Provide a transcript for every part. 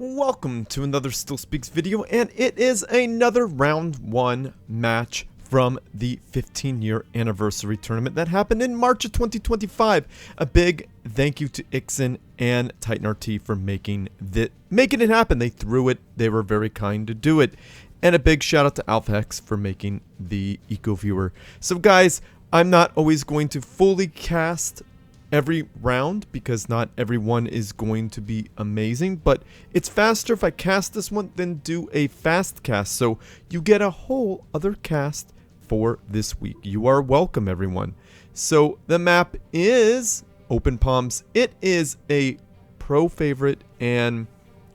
Welcome to another Still Speaks video, and it is another round 1 match from the 15-year anniversary tournament that happened in March of 2025. A big thank you to Ixen and TitanRT for making it happen. They threw it. They were very kind to do it. And a big shout out to AlphaX for making the Eco Viewer. So guys, I'm not always going to fully cast every round because not everyone is going to be amazing, but it's faster if I cast this one than do a fast cast, so you get a whole other cast for this week. You are welcome, everyone. So the map is Open Palms. It is a pro favorite, and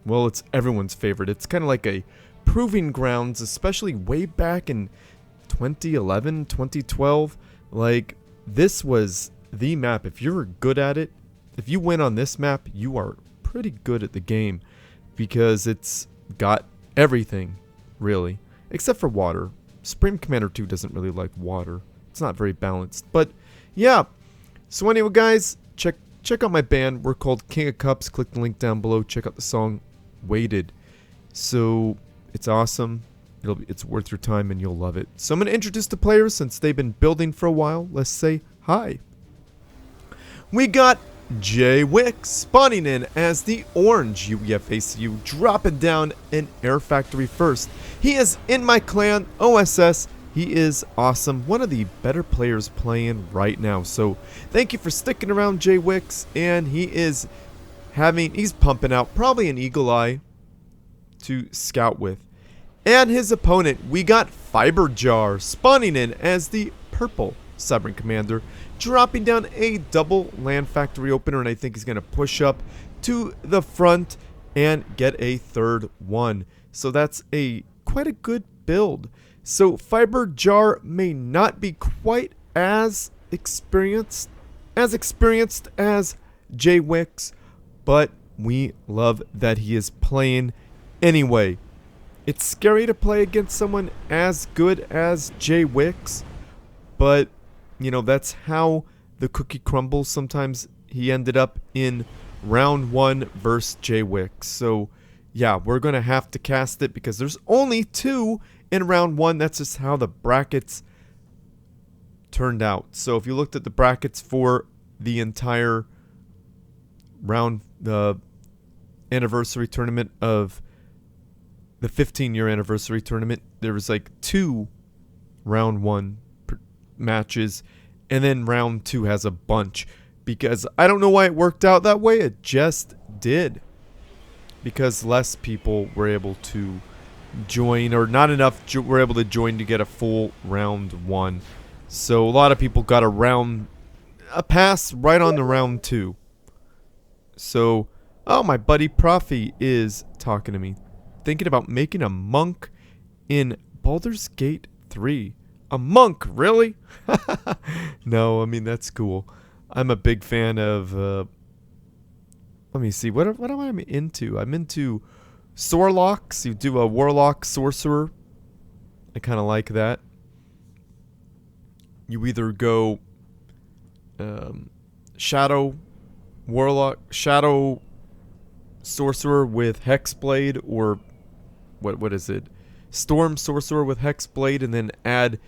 well, it's everyone's favorite. It's kind of like a proving grounds, especially way back in 2011, 2012. Like, this was the map. If you're good at it, if you win on this map, you are pretty good at the game because it's got everything, really, except for water. Supreme Commander 2 doesn't really like water. It's not very balanced, but yeah. So anyway, guys, check out my band. We're called King of Cups. Click the link down below. Check out the song Waited. So it's awesome. It's worth your time and you'll love it. So I'm going to introduce the players since they've been building for a while. Let's say hi. We got Jaywix spawning in as the orange UEFACU, dropping down an Air Factory first. He is in my clan, OSS. He is awesome. One of the better players playing right now. So thank you for sticking around, Jaywix. And he's pumping out probably an Eagle Eye to scout with. And his opponent, we got Fiberjar spawning in as the purple Sovereign Commander, dropping down a double land factory opener, and I think he's going to push up to the front and get a third one. So that's quite a good build. So Fiberjar may not be quite as experienced as Jaywix, but we love that he is playing anyway. It's scary to play against someone as good as Jaywix, but you know, that's how the cookie crumbles. Sometimes he ended up in round 1 versus Jaywix. So, yeah, we're going to have to cast it because there's only 2 in round 1. That's just how the brackets turned out. So, if you looked at the brackets for the entire round, the anniversary tournament of the 15-year anniversary tournament, there was like 2 round 1 matches, and then round 2 has a bunch, because I don't know why it worked out that way. It just did, because less people were able to join, or not enough were able to join to get a full round 1. So a lot of people got a pass right on the round 2. So, oh, my buddy Profi is talking to me, thinking about making a monk in Baldur's Gate 3. A monk, really? No, I mean, that's cool. I'm a big fan of, let me see, what am I into? I'm into Sorlocks. You do a Warlock Sorcerer. I kind of like that. You either go Shadow Sorcerer with Hexblade, or what is it? Storm Sorcerer with Hexblade, and then add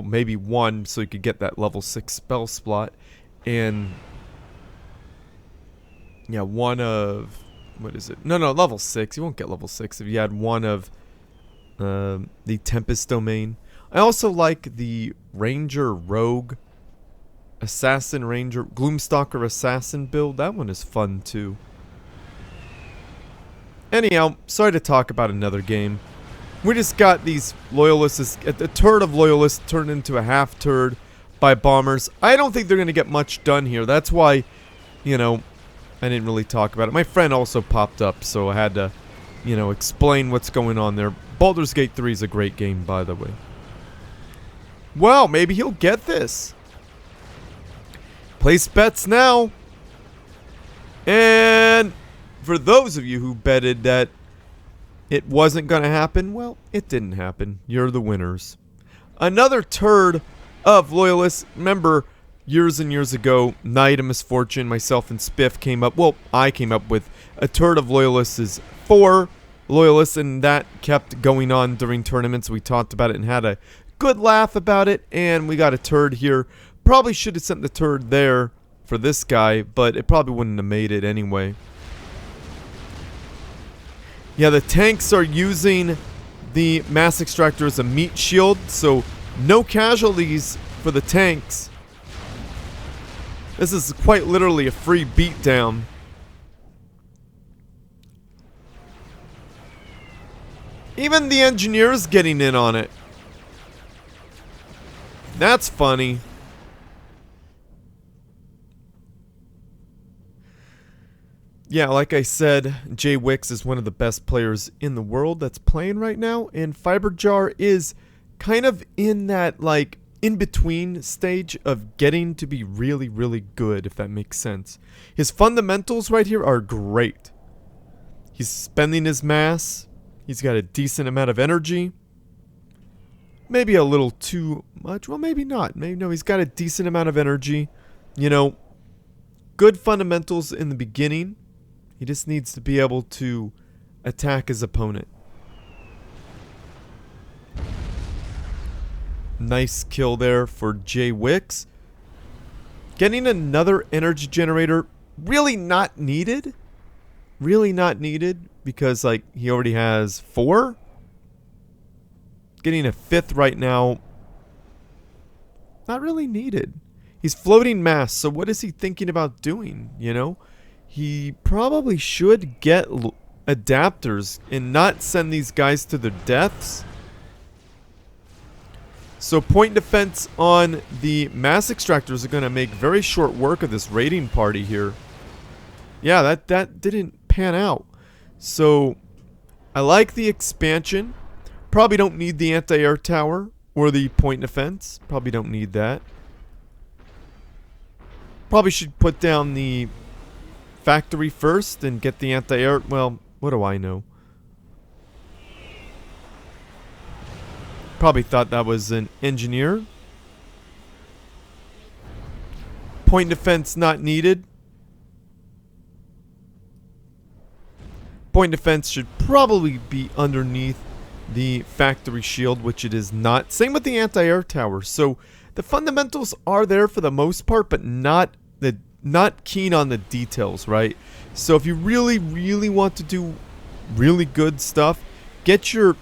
maybe one, so you could get that level 6 spell slot. And yeah, one of, what is it? No, level 6. You won't get level 6 if you add one of the Tempest Domain. I also like the Ranger Rogue Assassin Ranger Gloomstalker Assassin build. That one is fun too. Anyhow, sorry to talk about another game. We just got these loyalists, a turd of loyalists turned into a half turd by bombers. I don't think they're going to get much done here. That's why, you know, I didn't really talk about it. My friend also popped up, so I had to, you know, explain what's going on there. Baldur's Gate 3 is a great game, by the way. Well, maybe he'll get this. Place bets now. And for those of you who betted that it wasn't going to happen, well, it didn't happen. You're the winners. Another turd of loyalists. Remember, years and years ago, Knight of Misfortune, myself and Spiff came up, well, I came up with a turret of Loyalists is 4 Loyalists, and that kept going on during tournaments. We talked about it and had a good laugh about it, and we got a turd here. Probably should have sent the turd there for this guy, but it probably wouldn't have made it anyway. Yeah, the tanks are using the mass extractor as a meat shield, so no casualties for the tanks. This is quite literally a free beatdown. Even the engineer's getting in on it. That's funny. Yeah, like I said, Jaywix is one of the best players in the world that's playing right now, and Fiberjar is kind of in that, like, in-between stage of getting to be really, really good, if that makes sense. His fundamentals right here are great. He's spending his mass. He's got a decent amount of energy. Maybe a little too much. Well, maybe not. Maybe no, he's got a decent amount of energy. You know, good fundamentals in the beginning. He just needs to be able to attack his opponent. Nice kill there for Jaywix. Getting another energy generator, really not needed. Really not needed because, like, he already has 4. Getting a 5th right now, not really needed. He's floating mass, so what is he thinking about doing, you know? He probably should get adapters and not send these guys to their deaths. So point defense on the mass extractors are going to make very short work of this raiding party here. Yeah, that didn't pan out. So I like the expansion. Probably don't need the anti-air tower or the point defense. Probably don't need that. Probably should put down the factory first and get the anti-air. Well, what do I know? Probably thought that was an engineer. Point defense not needed. Point defense should probably be underneath the factory shield, which it is not. Same with the anti-air tower. So the fundamentals are there for the most part, but not keen on the details, right? So if you really, really want to do really good stuff, get your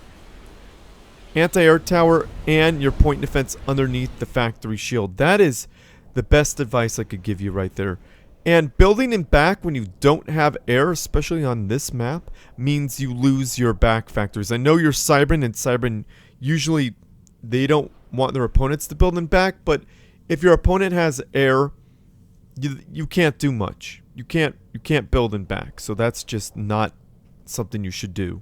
anti-air tower and your point defense underneath the factory shield. That is the best advice I could give you right there. And building in back when you don't have air, especially on this map, means you lose your back factories. I know you're Cybran, and Cybran usually they don't want their opponents to build in back, but if your opponent has air, you can't do much. You can't build in back. So that's just not something you should do.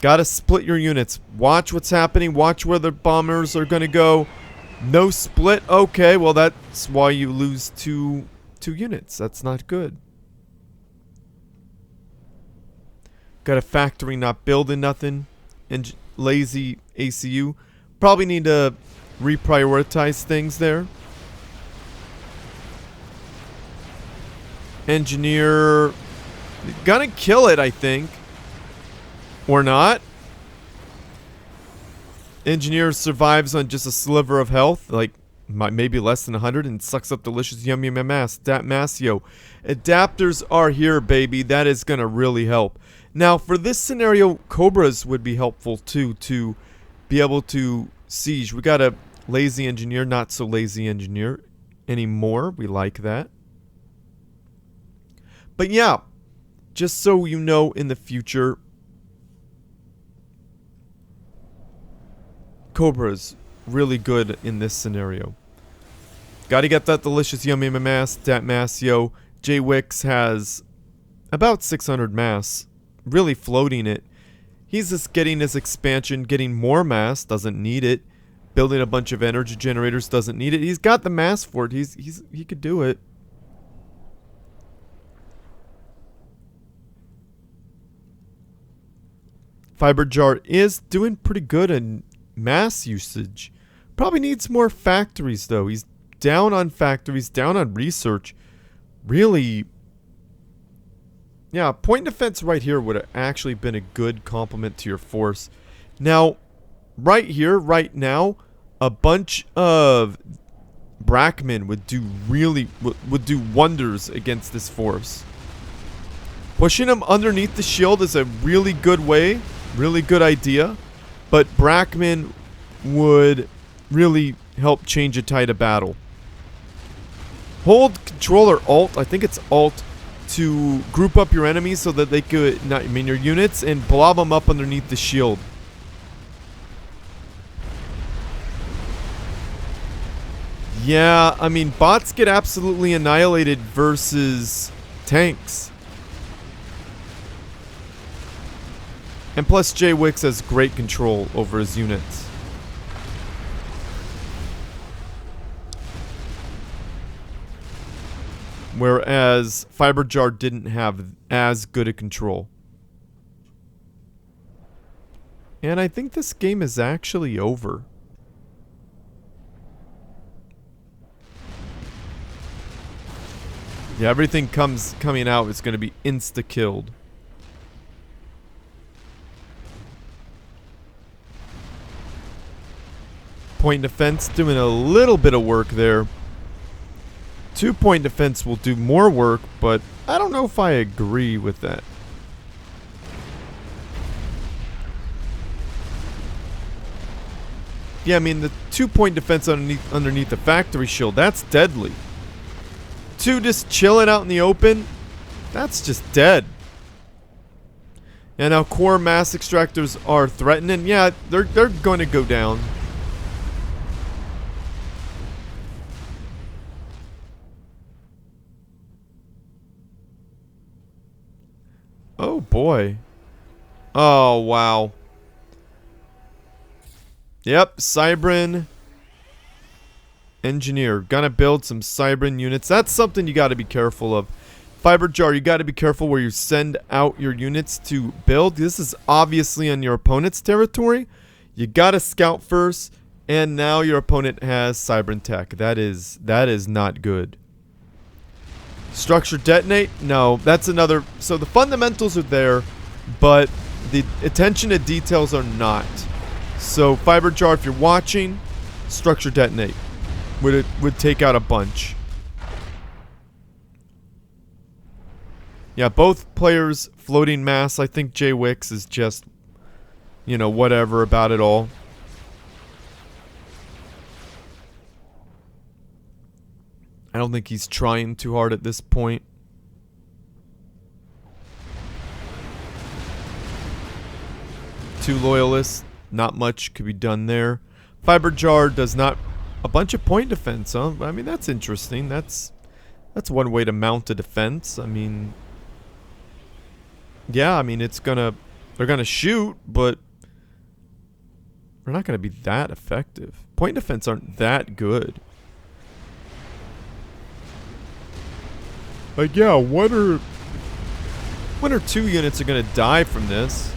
Gotta split your units. Watch what's happening. Watch where the bombers are gonna go. No split. Okay, well that's why you lose two units. That's not good. Got a factory not building nothing. And lazy ACU. Probably need to reprioritize things there. Engineer. Gonna kill it, I think. Or not. Engineer survives on just a sliver of health, like maybe less than 100, and sucks up delicious yummy mass. Masio. Adapters are here, baby. That is gonna really help. Now, for this scenario, Cobras would be helpful too, to be able to siege. We got a lazy engineer, not so lazy engineer anymore. We like that. But yeah, just so you know in the future, Cobra's really good in this scenario. Gotta get that delicious yummy mass, dat Masio. Jaywix has about 600 mass, really floating it. He's just getting his expansion, getting more mass, doesn't need it. Building a bunch of energy generators, doesn't need it. He's got the mass for it. He could do it. Fiberjar is doing pretty good in mass usage. Probably needs more factories though. He's down on factories, down on research. Really, yeah, point defense right here would have actually been a good complement to your force. Now, right here, right now, a bunch of Brackmen would do would do wonders against this force. Pushing them underneath the shield is a really good way, really good idea, but Brackmen would really help change a tide of battle. Hold Control or Alt, I think it's Alt, to group up your enemies so that they could, your units, and blob them up underneath the shield. Yeah, I mean, bots get absolutely annihilated versus tanks. And plus, Jaywix has great control over his units. Whereas Fiberjar didn't have as good a control. And I think this game is actually over. Yeah, everything coming out is going to be insta-killed. Point defense doing a little bit of work there. 2-point defense will do more work, but I don't know if I agree with that. Yeah, I mean, the 2-point defense underneath the factory shield, that's deadly. 2 just chilling out in the open, that's just dead. And now core mass extractors are threatening. Yeah, they're going to go down. Oh boy. Oh wow. Yep, Cybran Engineer. Gonna build some Cybran units. That's something you gotta be careful of. Fiberjar, you gotta be careful where you send out your units to build. This is obviously on your opponent's territory. You gotta scout first, and now your opponent has Cybran tech. That is not good. Structure detonate? No, that's another. So the fundamentals are there, but the attention to details are not. So Fiberjar, if you're watching, structure detonate would take out a bunch. Yeah, both players floating mass. I think Jaywix is just, you know, whatever about it all. I don't think he's trying too hard at this point. Two loyalists, not much could be done there. Fiberjar does not. A bunch of point defense, huh? I mean, that's interesting. That's one way to mount a defense. I mean, yeah, I mean, they're gonna shoot, but they're not gonna be that effective. Point defense aren't that good. Like, yeah, one or two units are gonna die from this.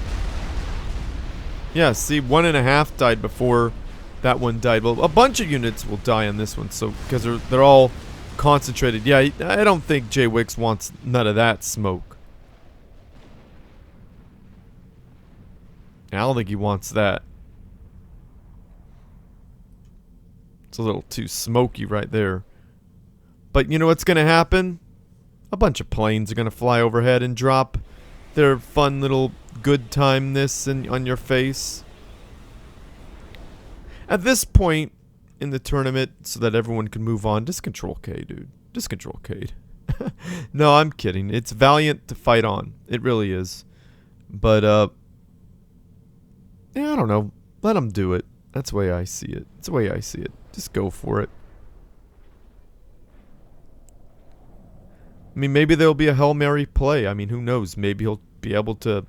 Yeah, see, 1.5 died before that one died. Well, a bunch of units will die on this one, so because they're all concentrated. Yeah, I don't think Jaywix wants none of that smoke. I don't think he wants that. It's a little too smoky right there. But you know what's gonna happen? A bunch of planes are gonna fly overhead and drop their fun little good time-ness on your face. At this point in the tournament, so that everyone can move on, just control K, dude. Just control K. No, I'm kidding. It's valiant to fight on. It really is. But, yeah, I don't know. Let them do it. That's the way I see it. That's the way I see it. Just go for it. I mean, maybe there'll be a Hail Mary play. I mean, who knows? Maybe he'll be able to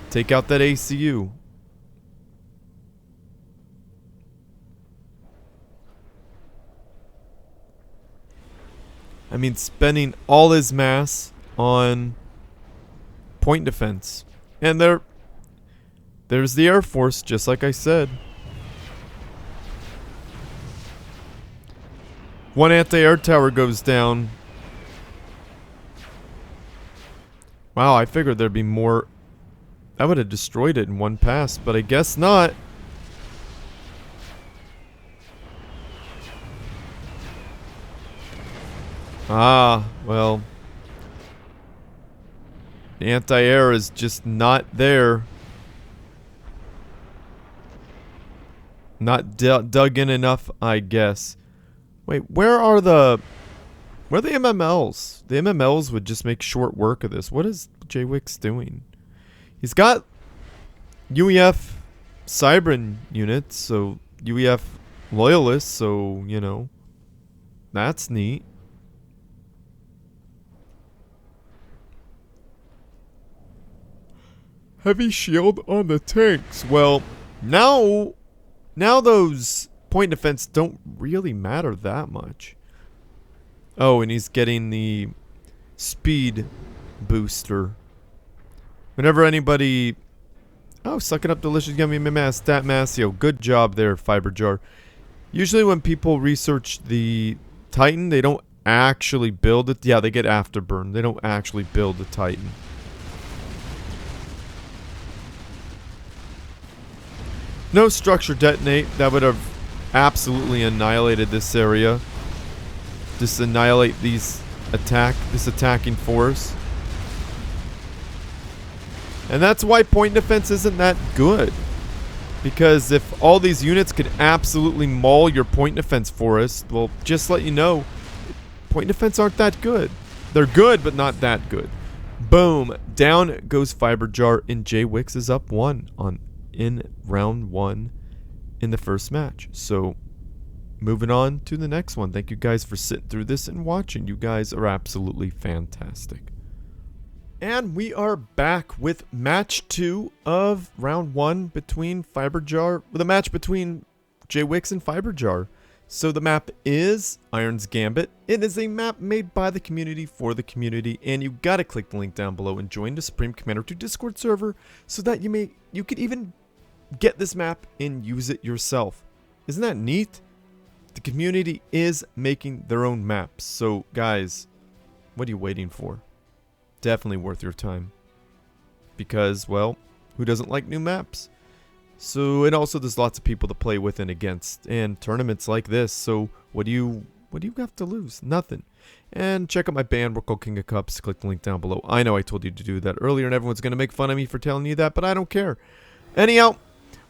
take out that ACU. I mean, spending all his mass on point defense. And there's the Air Force, just like I said. One anti-air tower goes down. Wow, I figured there'd be more. I would have destroyed it in one pass, but I guess not. Ah, well. The anti-air is just not there. Not dug in enough, I guess. Wait, where are the MMLs? The MMLs would just make short work of this. What is Jaywix doing? He's got UEF Cybran units, so UEF loyalists, so, you know, that's neat. Heavy shield on the tanks. Well, now those point defense don't really matter that much. Oh, and he's getting the speed booster. Whenever anybody... Oh, sucking up delicious yummy mass, stat massio. Good job there, Fiberjar. Usually when people research the Titan, they don't actually build it. Yeah, they get afterburn. They don't actually build the Titan. No structure detonate. That would have absolutely annihilated this area. Just annihilate this attacking force. And that's why point defense isn't that good. Because if all these units could absolutely maul your point defense forest, well, just let you know, point defense aren't that good. They're good, but not that good. Boom. Down goes Fiberjar, and Jaywix is up 1 in round 1 in the first match. So, moving on to the next one. Thank you guys for sitting through this and watching. You guys are absolutely fantastic. And we are back with match 2 of round 1 between Fiberjar, with a match between Jaywix and Fiberjar. So the map is Iron's Gambit. It is a map made by the community for the community, and you gotta click the link down below and join the Supreme Commander 2 Discord server so that you could even get this map and use it yourself. Isn't that neat? The community is making their own maps. So guys, what are you waiting for? Definitely worth your time. Because, well, who doesn't like new maps? So, and also there's lots of people to play with and against, and tournaments like this. So, what do you have to lose? Nothing. And check out my band, we're called King of Cups. Click the link down below. I know I told you to do that earlier, and everyone's gonna make fun of me for telling you that, but I don't care. Anyhow,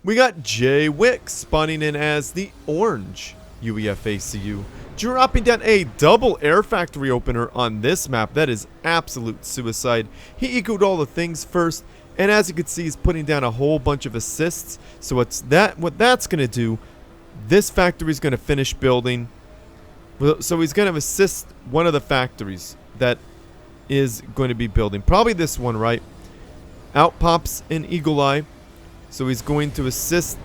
we got Jaywix spawning in as the orange UEF ACU, dropping down a double air factory opener on this map. That is absolute suicide. He ecoed all the things first, and as you can see, he's putting down a whole bunch of assists. So what that's going to do, this factory is going to finish building. So he's going to assist one of the factories that is going to be building. Probably this one, right? Out pops an Eagle Eye. So he's going to assist.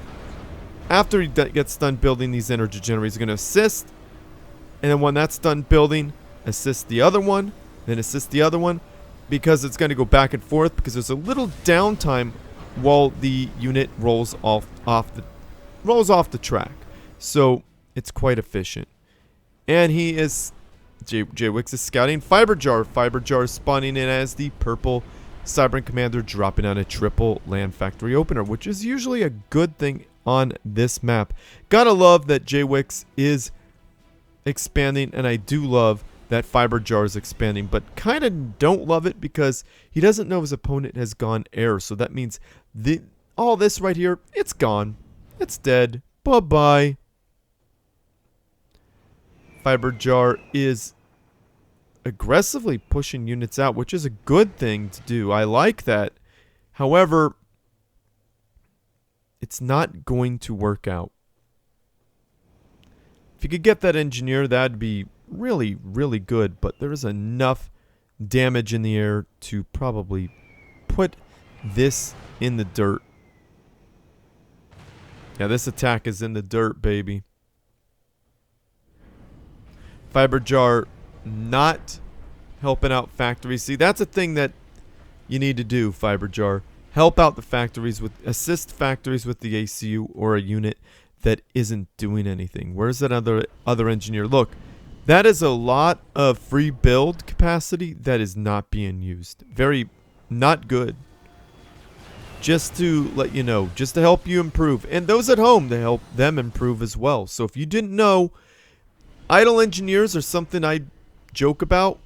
After he gets done building these energy generators, he's going to assist. And then when that's done building, assist the other one. Then assist the other one. Because it's going to go back and forth. Because there's a little downtime while the unit rolls off the track. So it's quite efficient. And he is... Jaywix is scouting Fiberjar. Fiberjar spawning in as the purple Cybran Commander, dropping on a triple land factory opener, which is usually a good thing on this map. Gotta love that Jaywix is expanding, and I do love that Fiberjar is expanding, but kind of don't love it because he doesn't know his opponent has gone air. So that means all this right here, it's gone. It's dead. Bye-bye. Fiberjar is aggressively pushing units out, which is a good thing to do. I like that. However, it's not going to work out. If you could get that engineer, that'd be really, really good. But there is enough damage in the air to probably put this in the dirt. Yeah, this attack is in the dirt, baby. Fiberjar not helping out factories. See, that's a thing that you need to do, Fiberjar. Help out the factories assist factories with the ACU or a unit that isn't doing anything. Where's that other engineer? Look, That is a lot of free build capacity that is not being used. Very not good. Just to let you know, just to help you improve. And those at home, to help them improve as well. So if you didn't know, idle engineers are something I joke about,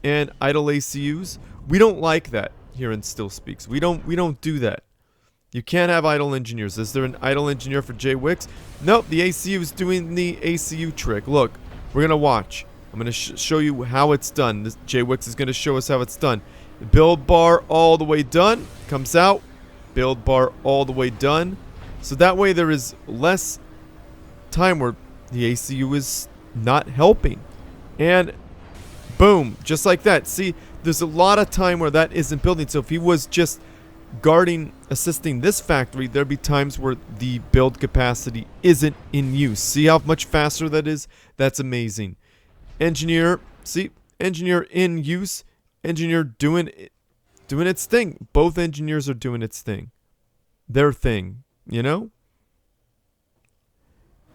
and idle ACUs. We don't like that here in Still Speaks. We don't do that. You can't have idle engineers. Is there an idle engineer for Jaywix? Nope, the ACU is doing the ACU trick. Look, we're going to watch. I'm going to show you how it's done. This Jaywix is going to show us how it's done. The build bar all the way done. Comes out. Build bar all the way done. So that way there is less time where the ACU is not helping. And boom, just like that. See, there's a lot of time where that isn't building. So if he was just guarding, assisting this factory, there'd be times where the build capacity isn't in use. See how much faster that is? That's amazing. Engineer, see, engineer in use, engineer doing its thing. Both engineers are doing its thing. Their thing, you know?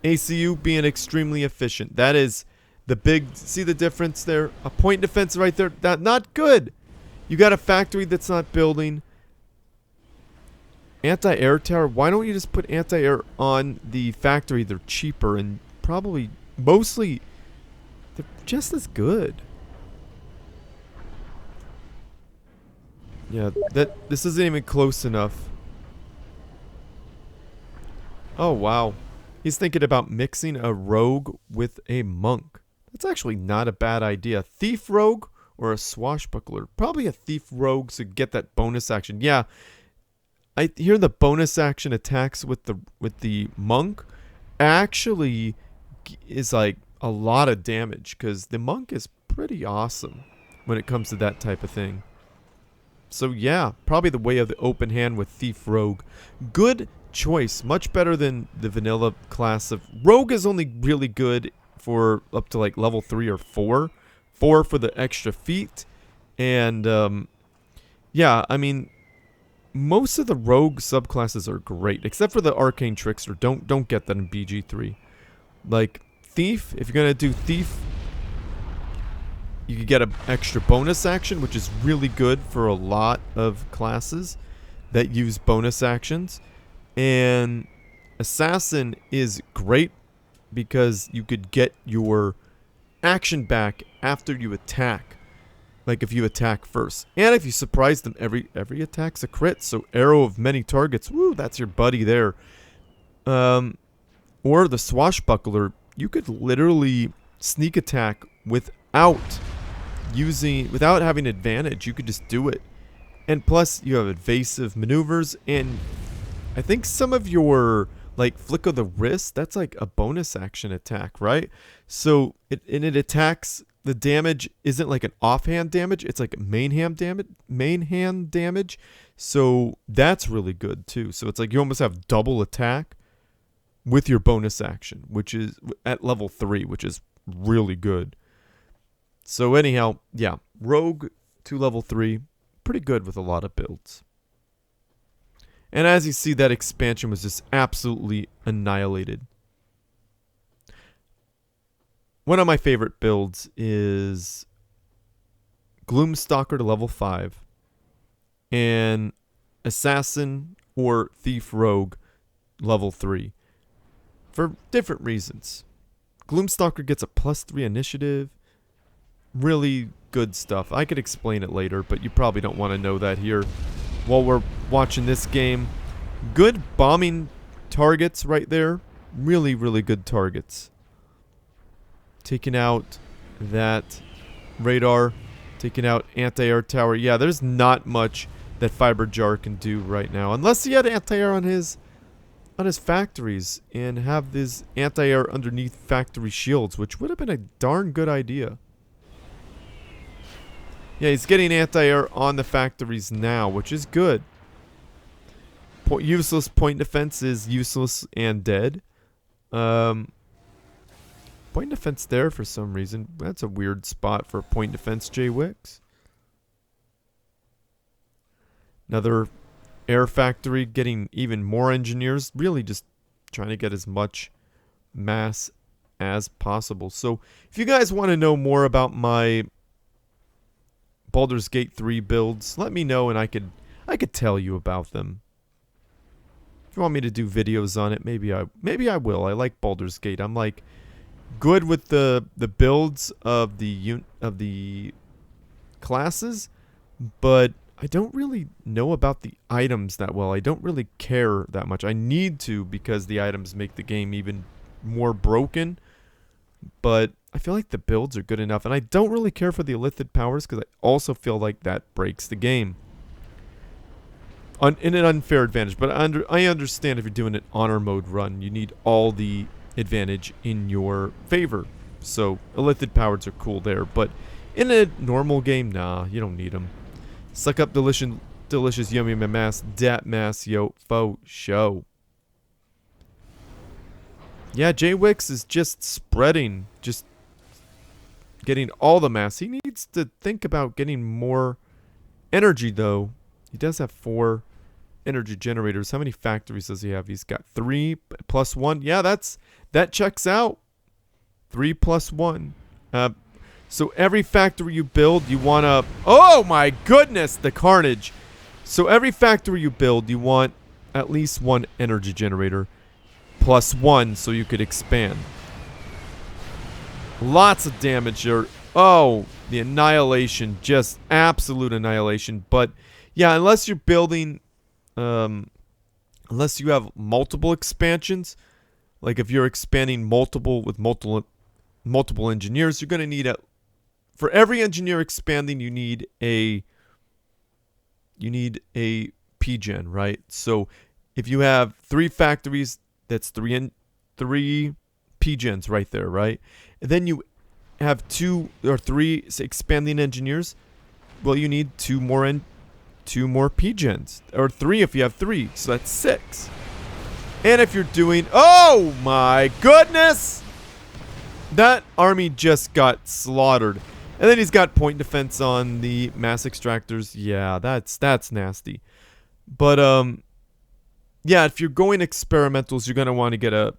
ACU being extremely efficient. That is the big, see the difference there? A point defense right there, that not good. You got a factory that's not building. Anti-air tower, why don't you just put anti-air on the factory? They're cheaper and probably, mostly, they're just as good. Yeah, this isn't even close enough. Oh, wow. He's thinking about mixing a rogue with a monk. That's actually not a bad idea. Thief rogue or a swashbuckler? Probably a thief rogue to get that bonus action. Yeah, I hear the bonus action attacks with the monk actually is like a lot of damage because the monk is pretty awesome when it comes to that type of thing. So yeah, probably the way of the open hand with thief rogue. Good choice, much better than the vanilla class of rogue. Is only really good for up to like level 3 or 4 for the extra feat. And yeah, I mean, most of the rogue subclasses are great except for the arcane trickster. Don't get that in BG3. Like thief, if you're gonna do thief, you could get an extra bonus action, which is really good for a lot of classes that use bonus actions. And assassin is great because you could get your action back after you attack. Like if you attack first. And if you surprise them, every attack's a crit. So arrow of many targets. Woo, that's your buddy there. Or the swashbuckler, you could literally sneak attack without having advantage. You could just do it. And plus you have evasive maneuvers, and I think some of your like flick of the wrist, that's like a bonus action attack, right? So it attacks, the damage isn't like an offhand damage, it's like main hand damage. So that's really good too. So it's like you almost have double attack with your bonus action, which is at level 3, which is really good. So anyhow, yeah, rogue to level 3, pretty good with a lot of builds. And as you see, that expansion was just absolutely annihilated. One of my favorite builds is Gloomstalker to level 5 and Assassin or Thief Rogue level 3 for different reasons. Gloomstalker gets a +3 initiative. Really good stuff. I could explain it later, but you probably don't want to know that here while we're watching this game. Good bombing targets right there. Really, really good targets. Taking out that radar. Taking out anti-air tower. Yeah, there's not much that Fiberjar can do right now. Unless he had anti-air on his factories and have this anti-air underneath factory shields, which would have been a darn good idea. Yeah, he's getting anti-air on the factories now, which is good. Useless point defense is useless and dead. Point defense there for some reason. That's a weird spot for point defense, Jaywix. Another air factory getting even more engineers. Really just trying to get as much mass as possible. So if you guys want to know more about my Baldur's Gate 3 builds, let me know and I could tell you about them. If you want me to do videos on it, maybe I will. I like Baldur's Gate. I'm like good with the builds of the classes, but I don't really know about the items that well. I don't really care that much. I need to because the items make the game even more broken, but I feel like the builds are good enough, and I don't really care for the illithid powers because I also feel like that breaks the game in an unfair advantage. But I understand if you're doing an honor mode run, you need all the advantage in your favor. So illithid powers are cool there, but in a normal game, nah, you don't need them. Suck up delicious yummy mass, dat mass, yo, faux show. Yeah, Jaywix is just spreading, just getting all the mass. He needs to think about getting more energy, though. He does have 4 energy generators. How many factories does he have? He's got 3 plus 1. Yeah, that checks out. 3 plus 1. So every factory you build, you want to... Oh my goodness, the carnage. So every factory you build, you want at least 1 energy generator plus 1 so you could expand. Lots of damage there. Oh, the annihilation, just absolute annihilation. But yeah, unless you're building, unless you have multiple expansions, like if you're expanding multiple engineers, you're going to need for every engineer expanding, you need a P-gen, right? So if you have 3 factories, that's 3 P-gens right there, right? And then you have 2 or 3 expanding engineers. Well, you need 2 more P-gens, or 3 if you have 3. So that's 6. And if you're doing, oh my goodness, that army just got slaughtered. And then he's got point defense on the mass extractors. Yeah, that's nasty. But yeah, if you're going experimentals, you're gonna want to get a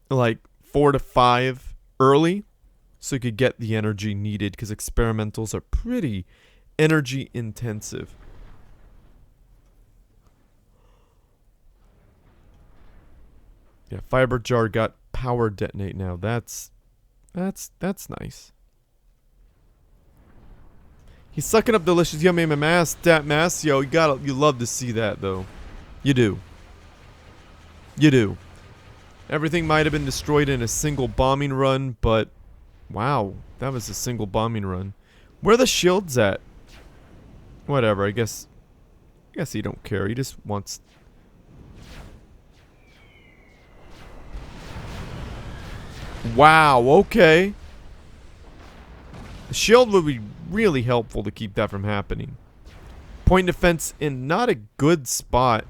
like 4 to 5 early, so you could get the energy needed, because experimentals are pretty energy intensive. Yeah, Fiberjar got power detonate now. That's nice. He's sucking up delicious yummy mass, dat mass. Yo, you love to see that though. You do. You do. Everything might have been destroyed in a single bombing run, but wow, that was a single bombing run. Where are the shields at? Whatever, I guess he don't care. He just wants... Wow, okay. The shield would be really helpful to keep that from happening. Point defense in not a good spot.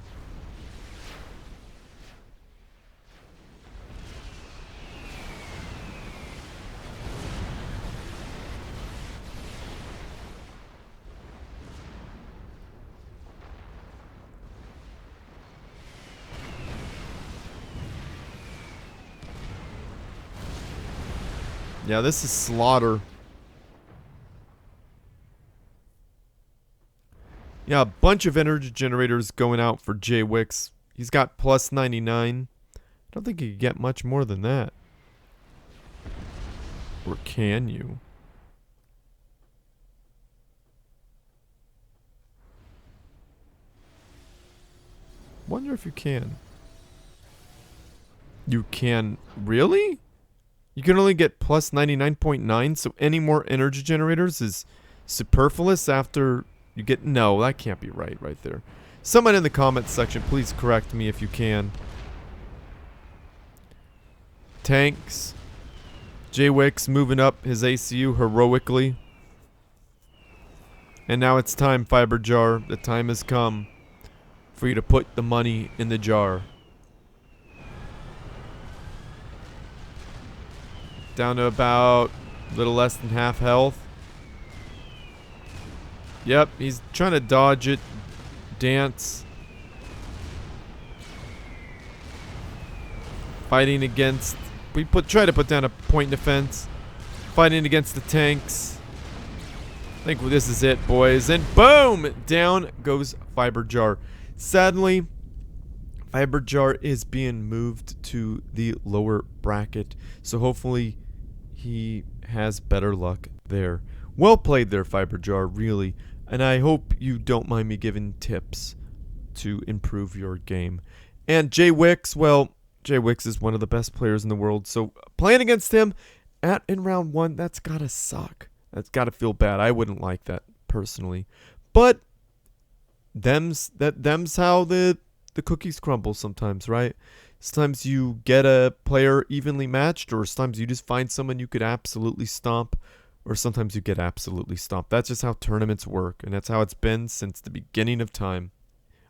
Yeah, this is slaughter. Yeah, a bunch of energy generators going out for Jaywix. He's got plus 99. I don't think you can get much more than that. Or can you? Wonder if you can. You can... Really? You can only get plus 99.9, so any more energy generators is superfluous after... You get... No, that can't be right there. Someone in the comments section, please correct me if you can. Tanks. Jaywix moving up his ACU heroically. And now it's time, Fiberjar. The time has come for you to put the money in the jar. Down to about a little less than half health. Yep, he's trying to dodge it. Dance. Fighting against We try to put down a point defense. Fighting against the tanks. I think this is it, boys. And boom! Down goes Fiberjar. Sadly, Fiberjar is being moved to the lower bracket. So hopefully he has better luck there. Well played there, Fiberjar, really. And I hope you don't mind me giving tips to improve your game. And Jaywix, well, Jaywix is one of the best players in the world. So playing against him in round 1, that's gotta suck. That's gotta feel bad. I wouldn't like that personally. But them's how the cookies crumble sometimes, right? Sometimes you get a player evenly matched, or sometimes you just find someone you could absolutely stomp, or sometimes you get absolutely stomped. That's just how tournaments work, and that's how it's been since the beginning of time.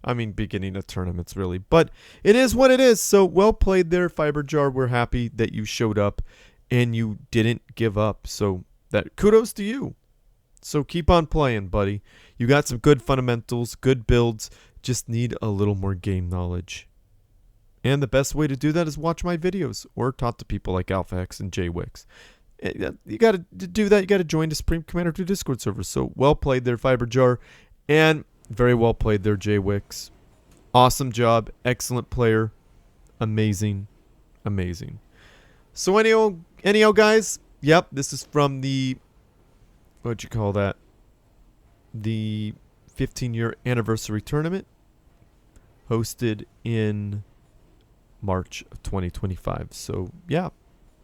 I mean, beginning of tournaments, really. But it is what it is, so well played there, Fiberjar. We're happy that you showed up, and you didn't give up, so kudos to you. So keep on playing, buddy. You got some good fundamentals, good builds, just need a little more game knowledge. And the best way to do that is watch my videos or talk to people like AlphaX and Jaywix. You got to do that. You got to join the Supreme Commander 2 Discord server. So well played there, Fiberjar, and very well played there, Jaywix. Awesome job. Excellent player. Amazing. Amazing. So anyhow, guys, yep, this is from the, what'd you call that? The 15-year anniversary tournament hosted in March of 2025. So yeah,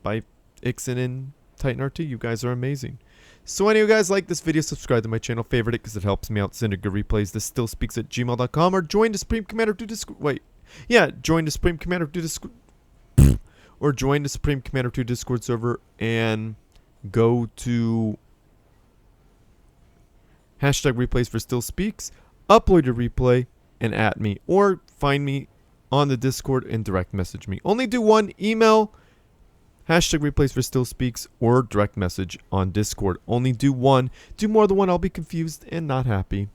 by Ixen and TitanRT, you guys are amazing. So anyway, guys, like this video, subscribe to my channel, favorite it because it helps me out. Send a good replays. This still speaks at gmail.com, or join the Supreme Commander 2 Discord. Join the Supreme Commander 2 Discord, or join the Supreme Commander 2 Discord server and go to #replays for still speaks, upload your replay and at me, or find me on the Discord and direct message me. Only do one: email #replays for still speaks, or direct message on Discord. Only do one. Do more than one, I'll be confused and not happy.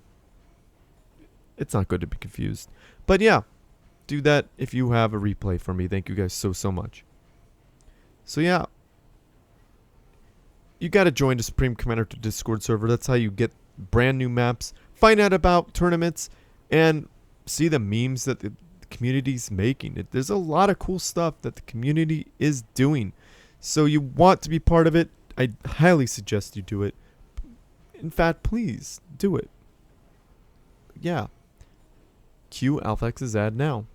It's not good to be confused. But yeah, do that if you have a replay for me. Thank you guys so much. So yeah, you got to join the Supreme Commander 2 Discord server. That's how you get brand new maps, find out about tournaments, and see the memes that the community's making. There's a lot of cool stuff that the community is doing. So you want to be part of it, I highly suggest you do it. In fact, please do it. Yeah. Cue AlphaX's ad now.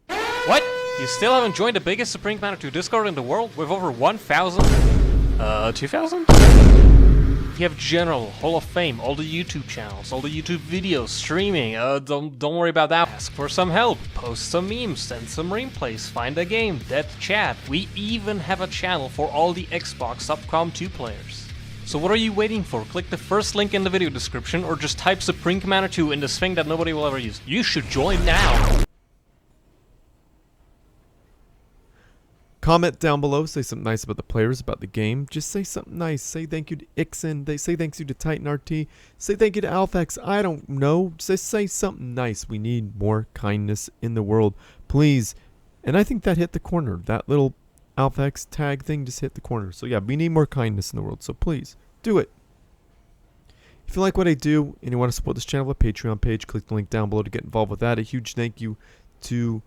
What? You still haven't joined the biggest Supreme Commander 2 Discord in the world with over 1,000? 2,000? You have General, Hall of Fame, all the YouTube channels, all the YouTube videos, streaming. Don't worry about that. Ask for some help, post some memes, send some replays, find a game, death chat. We even have a channel for all the Xbox Subcom 2 players. So what are you waiting for? Click the first link in the video description, or just type Supreme Commander 2 in this thing that nobody will ever use. You should join now! Comment down below, say something nice about the players, about the game. Just say something nice. Say thank you to Ixen. They say thank you to TitanRT. Say thank you to AlphaX. I don't know. Just say something nice. We need more kindness in the world, please. And I think that hit the corner. That little AlphaX tag thing just hit the corner. So yeah, we need more kindness in the world. So please, do it. If you like what I do and you want to support this channel, a Patreon page, click the link down below to get involved with that. A huge thank you to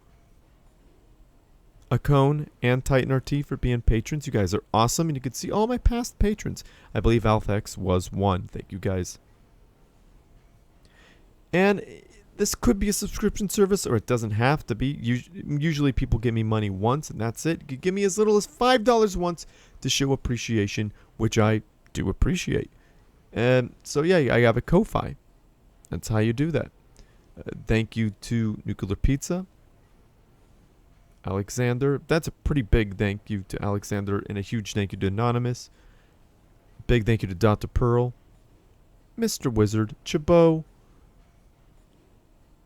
Akone and TitanRT for being patrons. You guys are awesome, and you can see all my past patrons. I believe AlphaX was one. Thank you guys. And this could be a subscription service, or it doesn't have to be. Usually people give me money once, and that's it. You can give me as little as $5 once to show appreciation, which I do appreciate. And so yeah, I have a Ko-Fi. That's how you do that. Thank you to Nuclear Pizza, Alexander. That's a pretty big thank you to Alexander, and a huge thank you to Anonymous. Big thank you to Dr. Pearl, Mr. Wizard, Chabot.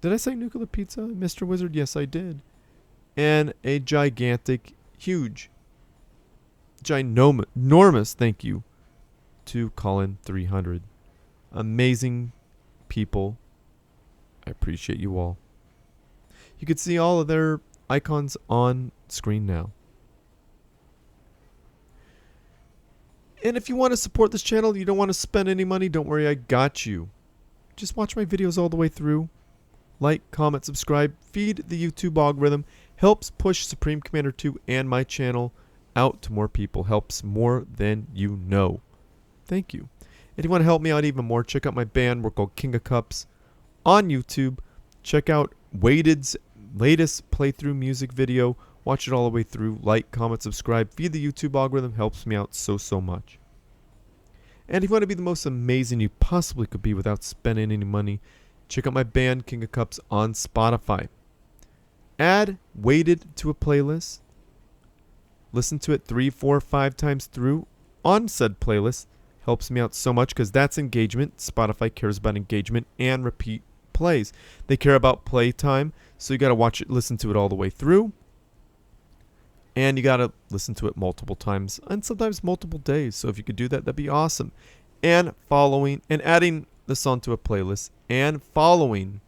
Did I say Nuclear Pizza? Mr. Wizard? Yes, I did. And a gigantic, huge, ginormous thank you to Colin 300. Amazing people. I appreciate you all. You can see all of their icons on screen now. And if you want to support this channel, you don't want to spend any money, don't worry, I got you. Just watch my videos all the way through. Like, comment, subscribe, feed the YouTube algorithm, helps push Supreme Commander 2 and my channel out to more people, helps more than you know. Thank you. If you want to help me out even more, check out my band. We're called King of Cups on YouTube. Check out Waited's latest playthrough music video. Watch it all the way through. Like, comment, subscribe. Feed the YouTube algorithm. Helps me out so much. And if you want to be the most amazing you possibly could be without spending any money, check out my band, King of Cups, on Spotify. Add Waited to a playlist. Listen to it 3, 4, 5 times through on said playlist. Helps me out so much because that's engagement. Spotify cares about engagement and repeat plays. They care about play time, so you got to watch it, listen to it all the way through. And you got to listen to it multiple times and sometimes multiple days. So if you could do that, that'd be awesome. And following and adding this onto a playlist and following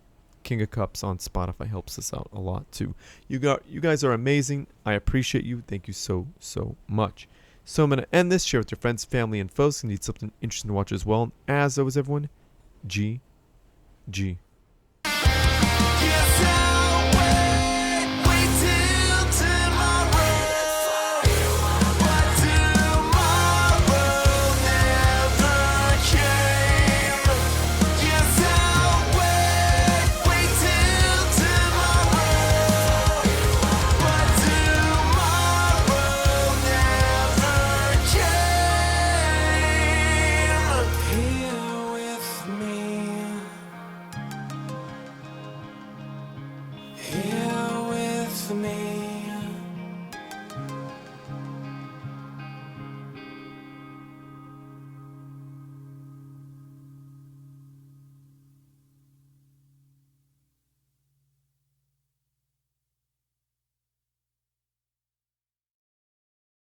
King of Cups on Spotify helps us out a lot too. You guys are amazing. I appreciate you. Thank you so much. So I'm going to end this. Share with your friends, family, and foes who need something interesting to watch as well. And as always, everyone, GG.